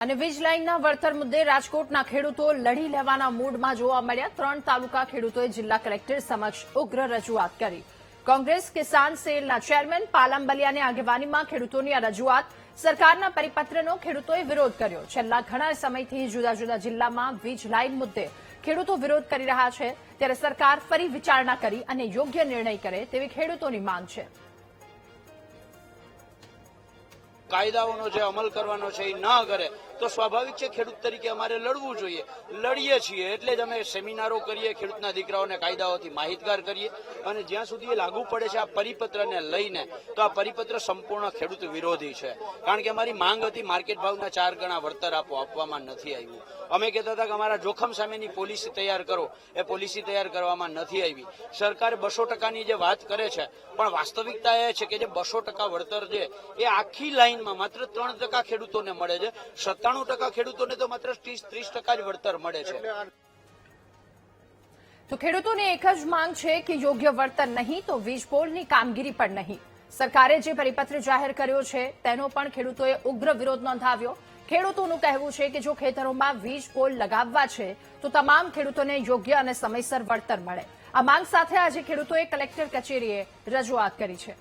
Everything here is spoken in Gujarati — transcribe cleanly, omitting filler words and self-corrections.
અને વીજ લાઇનના વળતર મુદ્દે રાજકોટના ખેડૂતો લડી લેવાના મૂડમાં જોવા મળ્યા। 3 તાલુકા ખેડૂતોએ જિલ્લા કલેક્ટર સમક્ષ ઉગ્ર રજૂઆત કરી। કોંગ્રેસ કિસાન સેલના ચેરમેન પાલમ બલિયાની આગેવાનીમાં ખેડૂતોની આ રજૂઆત સરકારના પરિપત્રનો ખેડૂતોએ વિરોધ કર્યો। છેલ્લા ઘણા સમયથી જુદા જુદા જિલ્લામાં વીજ લાઇન મુદ્દે ખેડૂતો વિરોધ કરી રહ્યા છે, ત્યારે સરકાર ફરી વિચારણા કરી અને યોગ્ય નિર્ણય કરે તેવી ખેડૂતોની માંગ છે। કાયદાઓનો જે અમલ કરવાનો છે એ ન કરે તો સ્વાભાવિક છે ખેડૂત તરીકે અમારે લડવું જોઈએ। લડીએ છીએ એટલે જ અમે સેમિનારો કરીએ, ખેડૂતના દીકરાઓને કાયદાઓથી માહિતગાર કરીએ અને જ્યાં સુધી એ લાગુ પડે છે આ પરિપત્રને લઈને તો આ પરિપત્ર સંપૂર્ણ ખેડૂત વિરોધી છે। કારણ કે અમારી માંગ હતી માર્કેટ ભાવના 4 ગણા વળતર આપવામાં નથી આવ્યું। અમે કહેતા હતા કે અમારા જોખમ સામેની પોલિસી તૈયાર કરો, એ પોલિસી તૈયાર કરવામાં નથી આવી। સરકાર 200%ની જે વાત કરે છે, પણ વાસ્તવિકતા એ છે કે જે 200% વળતર છે એ આખી લાઈનમાં માત્ર 3% ખેડૂતોને મળે છે, 97% ખેડૂતોને તો માત્ર 30% જ વળતર મળે છે। તો ખેડૂતોની એક જ માંગ છે કે યોગ્ય વળતર નહીં તો વીજ પોલની કામગીરી પણ નહીં। સરકારે જે પરિપત્ર જાહેર કર્યો છે તેનો પણ ખેડૂતોએ ઉગ્ર વિરોધ નોંધાવ્યો। ખેડૂતોનું કહેવું છે કે જો ખેતરોમાં વીજ પોલ લગાવવા છે તો તમામ ખેડૂતોને યોગ્ય અને સમયસર વળતર મળે। આ માંગ સાથે આજે ખેડૂતોએ કલેક્ટર કચેરીએ રજૂઆત કરી છે।